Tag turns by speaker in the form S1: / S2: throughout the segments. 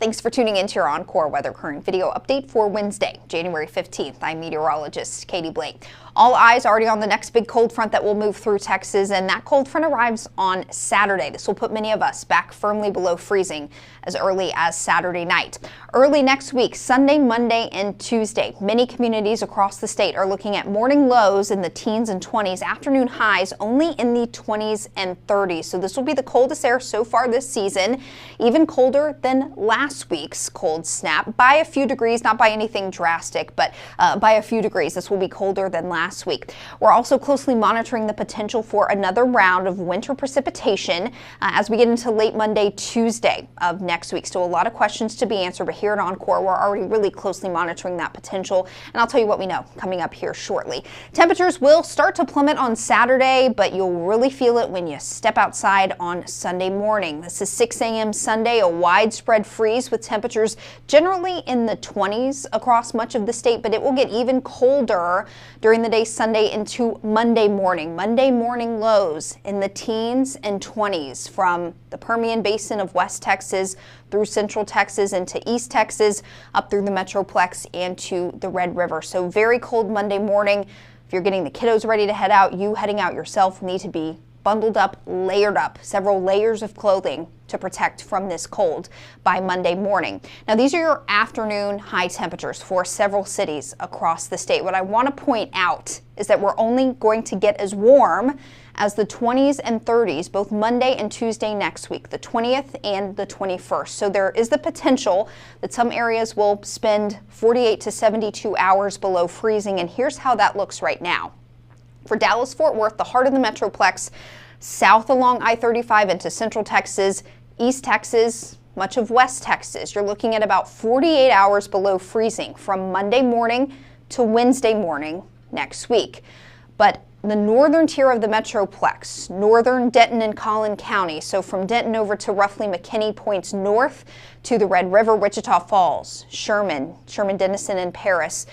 S1: Thanks for tuning into your Oncor Weather Current video update for Wednesday, January 15th. I'm meteorologist Kaiti Blake. All eyes already on the next big cold front that will move through Texas, and that cold front arrives on Saturday. This will put many of us back firmly below freezing as early as Saturday night. Early next week, Sunday, Monday, and Tuesday, many communities across the state are looking at morning lows in the teens and 20s, afternoon highs only in the 20s and 30s. So this will be the coldest air so far this season, even colder than last week's cold snap by a few degrees, not by anything drastic, but by a few degrees. This will be colder than last week. We're also closely monitoring the potential for another round of winter precipitation as we get into late Monday, Tuesday of next week. Still a lot of questions to be answered, but here at Oncor, we're already really closely monitoring that potential, and I'll tell you what we know coming up here shortly. Temperatures will start to plummet on Saturday, but you'll really feel it when you step outside on Sunday morning. This is 6 a.m. Sunday, a widespread freeze with temperatures generally in the 20s across much of the state, but it will get even colder during the day Sunday into Monday morning. Monday morning lows in the teens and 20s from the Permian Basin of West Texas through Central Texas into East Texas, up through the Metroplex and to the Red River. So very cold Monday morning. If you're getting the kiddos ready to head out, you heading out yourself need to be bundled up, layered up, several layers of clothing to protect from this cold by Monday morning. Now, these are your afternoon high temperatures for several cities across the state. What I want to point out is that we're only going to get as warm as the 20s and 30s, both Monday and Tuesday next week, the 20th and the 21st. So there is the potential that some areas will spend 48 to 72 hours below freezing, and here's how that looks right now. For Dallas-Fort Worth, the heart of the Metroplex, south along I-35 into Central Texas, East Texas, much of West Texas, you're looking at about 48 hours below freezing from Monday morning to Wednesday morning next week. But the northern tier of the Metroplex, northern Denton and Collin County, so from Denton over to roughly McKinney points north to the Red River, Wichita Falls, Sherman, Denison, and Paris,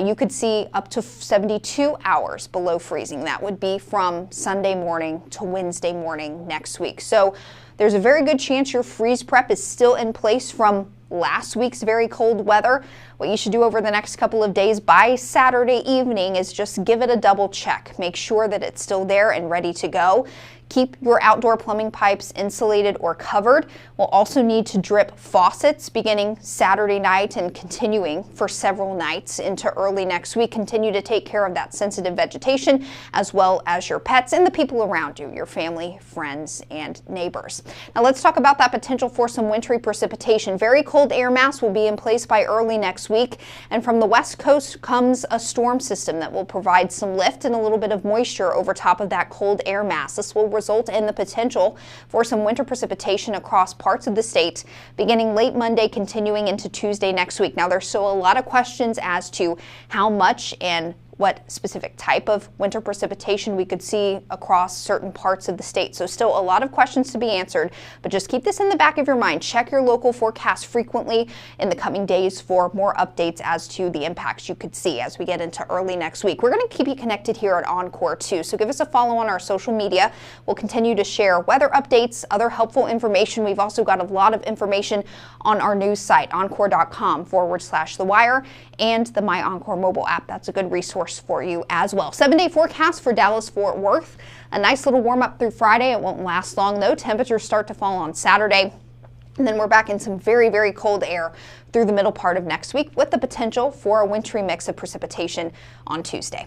S1: you could see up to 72 hours below freezing. That would be from Sunday morning to Wednesday morning next week. So there's a very good chance your freeze prep is still in place from last week's very cold weather. What you should do over the next couple of days by Saturday evening is just give it a double check. Make sure that it's still there and ready to go. Keep your outdoor plumbing pipes insulated or covered. We'll also need to drip faucets beginning Saturday night and continuing for several nights into early next week. Continue to take care of that sensitive vegetation as well as your pets and the people around you, your family, friends, and neighbors. Now let's talk about that potential for some wintry precipitation. Very cold air mass will be in place by early next week, and from the west coast comes a storm system that will provide some lift and a little bit of moisture over top of that cold air mass. This will result in the potential for some winter precipitation across parts of the state beginning late Monday, continuing into Tuesday next week. Now, there's still a lot of questions as to how much and what specific type of winter precipitation we could see across certain parts of the state. So still a lot of questions to be answered, but just keep this in the back of your mind. Check your local forecast frequently in the coming days for more updates as to the impacts you could see as we get into early next week. We're going to keep you connected here at Oncor too, so give us a follow on our social media. We'll continue to share weather updates, other helpful information. We've also got a lot of information on our news site, oncor.com/The Wire, and the My Oncor mobile app. That's a good resource for you as well. 7-day forecast for Dallas-Fort Worth. A nice little warm up through Friday. It won't last long though. Temperatures start to fall on Saturday. And then we're back in some very, very cold air through the middle part of next week with the potential for a wintry mix of precipitation on Tuesday.